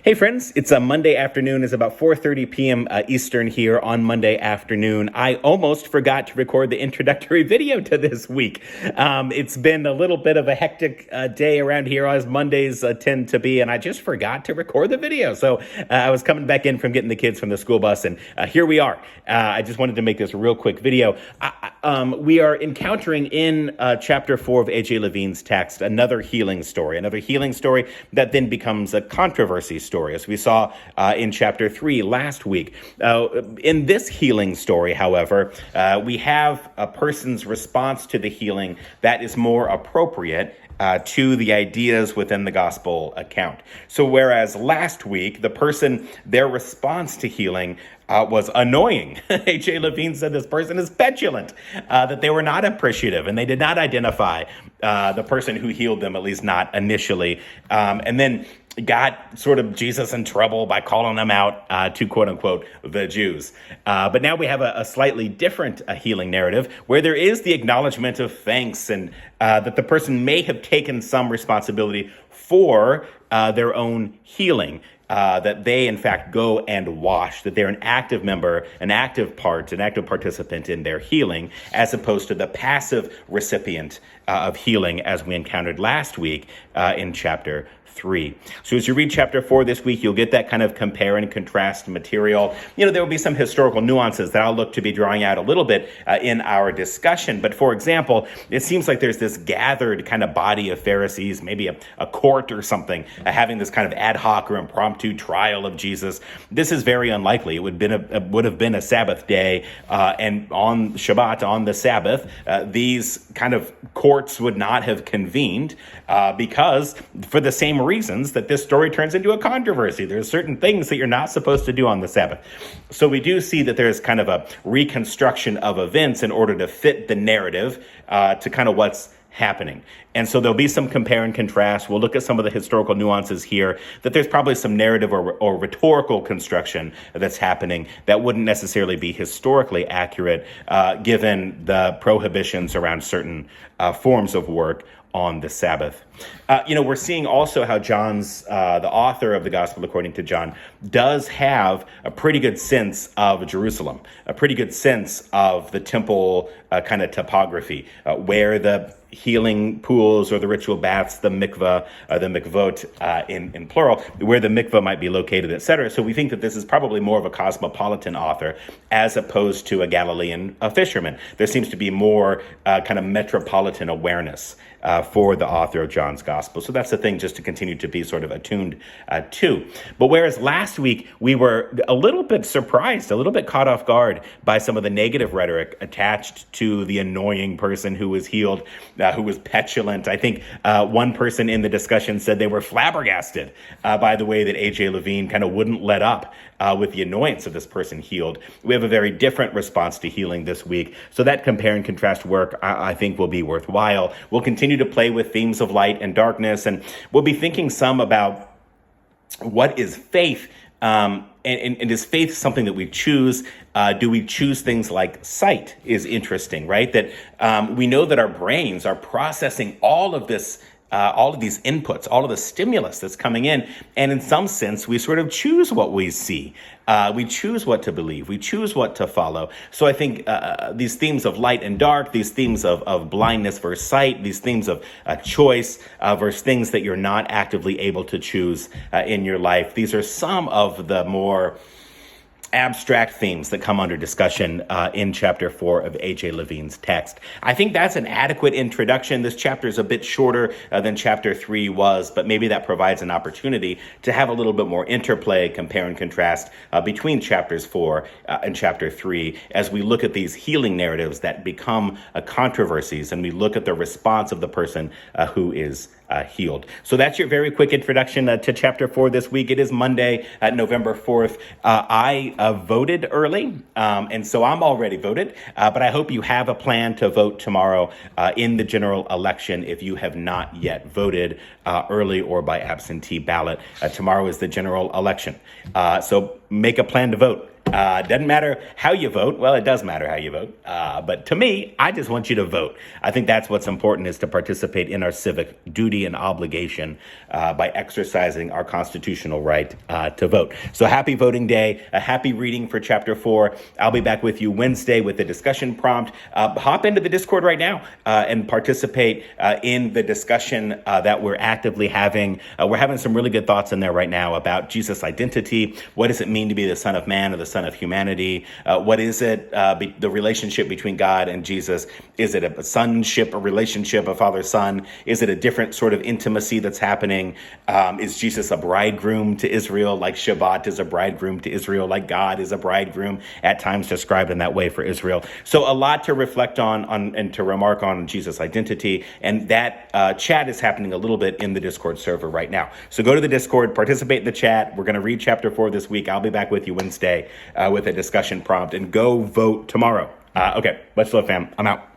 Hey friends, it's a Monday afternoon. It's about 4:30 p.m. Eastern here on Monday afternoon. I almost forgot to record the introductory video to this week. It's been a little bit of a hectic day around here, as Mondays tend to be, and I just forgot to record the video. So I was coming back in from getting the kids from the school bus, and here we are. I just wanted to make this real quick video. We are encountering in chapter 4 of A.J. Levine's text another healing story that then becomes a controversy story, as we saw in chapter 3 last week. In this healing story, however, we have a person's response to the healing that is more appropriate to the ideas within the gospel account. So whereas last week, their response to healing was annoying. A.J. Levine said this person is petulant, that they were not appreciative, and they did not identify the person who healed them, at least not initially. And then got sort of Jesus in trouble by calling them out to, quote unquote, the Jews. But now we have a slightly different healing narrative where there is the acknowledgement of thanks and that the person may have taken some responsibility for their own healing. That they, in fact, go and wash, that they're an active member, an active participant in their healing, as opposed to the passive recipient of healing, as we encountered last week in chapter 3. So as you read chapter 4 this week, you'll get that kind of compare and contrast material. There will be some historical nuances that I'll look to be drawing out a little bit in our discussion. But for example, it seems like there's this gathered kind of body of Pharisees, maybe a court or something, having this kind of ad hoc or impromptu trial of Jesus. This is very unlikely. It would have been a Sabbath day, and on Shabbat, on the Sabbath, these kind of courts would not have convened because for the same reasons that this story turns into a controversy. There's certain things that you're not supposed to do on the Sabbath. So we do see that there's kind of a reconstruction of events in order to fit the narrative to kind of what's happening. And so there'll be some compare and contrast. We'll look at some of the historical nuances here, that there's probably some narrative or rhetorical construction that's happening that wouldn't necessarily be historically accurate, given the prohibitions around certain forms of work on the Sabbath. We're seeing also how John's, the author of the Gospel according to John, does have a pretty good sense of Jerusalem, a pretty good sense of the temple kind of topography, where the healing pools or the ritual baths, the mikvah, the mikvot in plural, where the mikvah might be located, etc. So we think that this is probably more of a cosmopolitan author as opposed to a Galilean fisherman. There seems to be more kind of metropolitan awareness for the author of John's Gospel. So that's the thing just to continue to be sort of attuned to. But whereas last week we were a little bit surprised, a little bit caught off guard by some of the negative rhetoric attached to the annoying person who was healed, who was petulant. I think one person in the discussion said they were flabbergasted by the way that A.J. Levine kind of wouldn't let up with the annoyance of this person healed. We have a very different response to healing this week. So that compare and contrast work, I think, will be worthwhile. We'll continue to play with themes of light and darkness, and we'll be thinking some about what is faith. And is faith something that we choose? Do we choose things like sight is interesting, right? That we know that our brains are processing all of these inputs, all of the stimulus that's coming in. And in some sense, we sort of choose what we see. We choose what to believe. We choose what to follow. So I think these themes of light and dark, these themes of blindness versus sight, these themes of choice versus things that you're not actively able to choose in your life, these are some of the more abstract themes that come under discussion in chapter 4 of A.J. Levine's text. I think that's an adequate introduction. This chapter is a bit shorter than chapter 3 was, but maybe that provides an opportunity to have a little bit more interplay, compare and contrast between chapters 4 and chapter 3 as we look at these healing narratives that become controversies, and we look at the response of the person who is healed. So that's your very quick introduction to chapter 4 this week. It is Monday, November 4th. I voted early, and so I'm already voted, but I hope you have a plan to vote tomorrow in the general election if you have not yet voted early or by absentee ballot. Tomorrow is the general election, so make a plan to vote. Doesn't matter how you vote. Well, it does matter how you vote. But to me, I just want you to vote. I think that's what's important, is to participate in our civic duty and obligation by exercising our constitutional right to vote. So happy voting day, a happy reading for chapter 4. I'll be back with you Wednesday with the discussion prompt. Hop into the Discord right now and participate in the discussion that we're actively having. We're having some really good thoughts in there right now about Jesus' identity. What does it mean to be the Son of Man or the Son of Humanity? What is it, the relationship between God and Jesus? Is it a sonship, a relationship, a father-son? Is it a different sort of intimacy that's happening? Is Jesus a bridegroom to Israel, like Shabbat is a bridegroom to Israel, like God is a bridegroom, at times described in that way for Israel? So a lot to reflect on and to remark on Jesus' identity. And that chat is happening a little bit in the Discord server right now. So go to the Discord, participate in the chat. We're going to read chapter 4 this week. I'll be back with you Wednesday with a discussion prompt, and go vote tomorrow. Okay, much love, fam. I'm out.